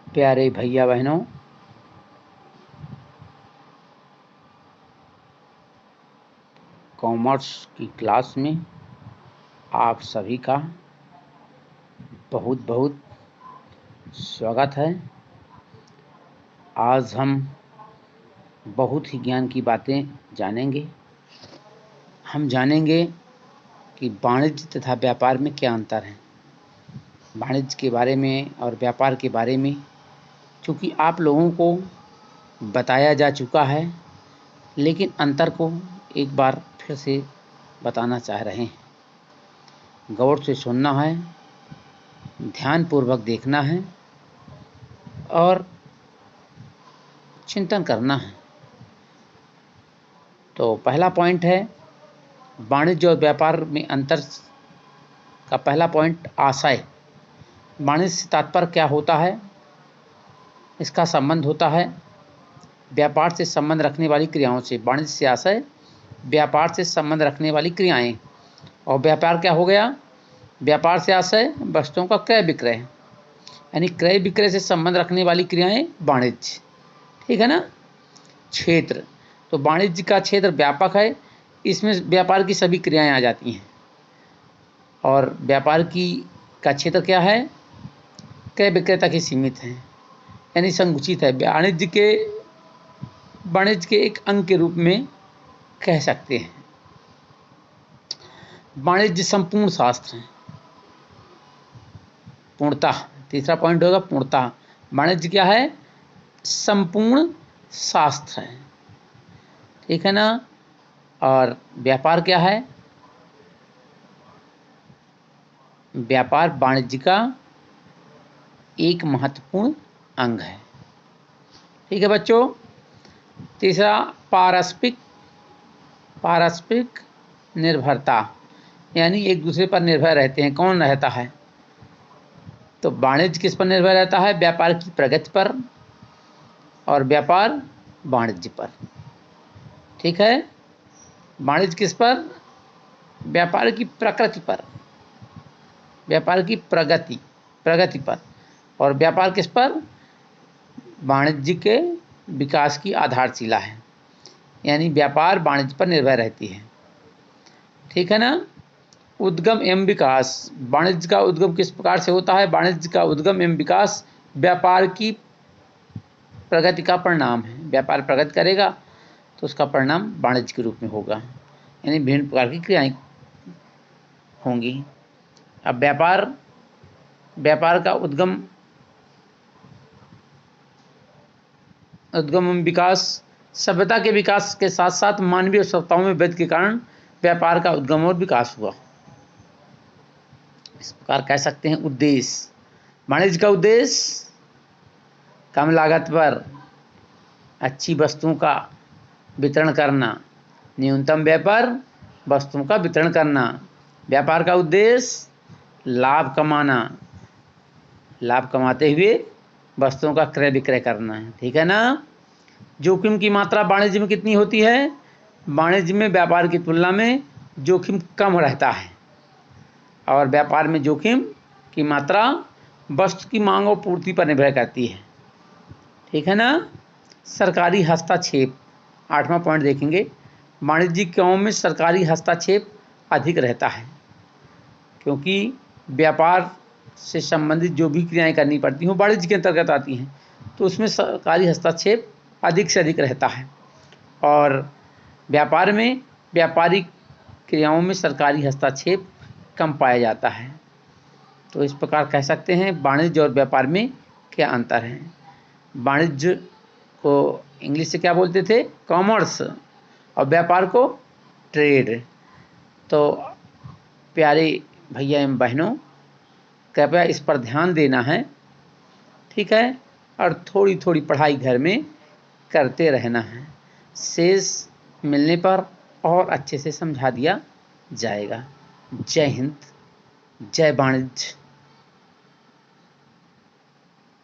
प्यारे भैया बहनों, कॉमर्स की क्लास में आप सभी का बहुत बहुत स्वागत है। आज हम बहुत ही ज्ञान की बातें जानेंगे। हम जानेंगे कि वाणिज्य तथा व्यापार में क्या अंतर है। वाणिज्य के बारे में और व्यापार के बारे में चूँकि आप लोगों को बताया जा चुका है, लेकिन अंतर को एक बार फिर से बताना चाह रहे हैं। गौर से सुनना है, ध्यानपूर्वक देखना है और चिंतन करना है। तो पहला पॉइंट है वाणिज्य और व्यापार में अंतर का पहला पॉइंट आशय। वाणिज्य से तात्पर्य क्या होता है, इसका संबंध होता है व्यापार से संबंध रखने वाली क्रियाओं से। वाणिज्य से आशय व्यापार से संबंध रखने वाली क्रियाएं, और व्यापार क्या हो गया, व्यापार से आशय वस्तुओं का क्रय विक्रय, यानी क्रय विक्रय से संबंध रखने वाली क्रियाएं वाणिज्य। ठीक है ना। क्षेत्र, तो वाणिज्य का क्षेत्र व्यापक है, इसमें व्यापार की सभी क्रियाएं आ जाती हैं। और व्यापार की का क्षेत्र क्या है, क्रय विक्रय तक ही सीमित है, यानी संकुचित है। वाणिज्य के एक अंग के रूप में कह सकते हैं। वाणिज्य संपूर्ण शास्त्र है। पूर्णता, तीसरा पॉइंट होगा पूर्णता। वाणिज्य क्या है, संपूर्ण शास्त्र है। ठीक है ना। और व्यापार क्या है, व्यापार वाणिज्य का एक महत्वपूर्ण अंग है। ठीक है बच्चों। तीसरा पारस्परिक निर्भरता, यानी एक दूसरे पर निर्भर रहते हैं। कौन रहता है, तो वाणिज्य किस पर निर्भर रहता है, व्यापार की प्रगति पर, और व्यापार वाणिज्य पर। ठीक है। वाणिज्य किस पर, व्यापार की प्रकृति पर, व्यापार की प्रगति पर, और व्यापार किस पर, वाणिज्य के विकास की आधारशिला है, यानी व्यापार वाणिज्य पर निर्भर रहती है। ठीक है ना। उद्गम एवं विकास, वाणिज्य का उद्गम किस प्रकार से होता है, वाणिज्य का उद्गम एवं विकास व्यापार की प्रगति का परिणाम है। व्यापार प्रगति करेगा तो उसका परिणाम वाणिज्य के रूप में होगा, यानी विभिन्न प्रकार की क्रियाएं होंगी। अब व्यापार का उद्गम एवं विकास, सभ्यता के विकास के साथ साथ मानवीय आवश्यकताओं में वृद्धि के कारण व्यापार का उद्गम और विकास हुआ। इस प्रकार कह सकते हैं। उद्देश्य, वाणिज्य का उद्देश्य कम लागत पर अच्छी वस्तुओं का वितरण करना, न्यूनतम व्यय पर वस्तुओं का वितरण करना। व्यापार का उद्देश्य लाभ कमाना, लाभ कमाते हुए वस्तुओं का क्रय विक्रय करना है। ठीक है ना। जोखिम की मात्रा वाणिज्य में कितनी होती है, वाणिज्य में व्यापार की तुलना में जोखिम कम रहता है, और व्यापार में जोखिम की मात्रा वस्तु की मांग और पूर्ति पर निर्भर करती है। ठीक है ना। सरकारी हस्तक्षेप, 8वां पॉइंट देखेंगे। वाणिज्यिक क्रियाओं में सरकारी हस्तक्षेप अधिक रहता है, क्योंकि व्यापार से संबंधित जो भी क्रियाएं करनी पड़ती हैं वाणिज्य के अंतर्गत आती हैं, तो उसमें सरकारी हस्तक्षेप अधिक से अधिक रहता है। और व्यापार में व्यापारिक क्रियाओं में सरकारी हस्तक्षेप कम पाया जाता है। तो इस प्रकार कह सकते हैं वाणिज्य और व्यापार में क्या अंतर है। वाणिज्य को इंग्लिश से क्या बोलते थे, कॉमर्स, और व्यापार को ट्रेड। तो प्यारे भैया एवं बहनों, कृपया इस पर ध्यान देना है। ठीक है। और थोड़ी थोड़ी पढ़ाई घर में करते रहना है। शेष मिलने पर और अच्छे से समझा दिया जाएगा। जय हिंद, जय वाणिज्य।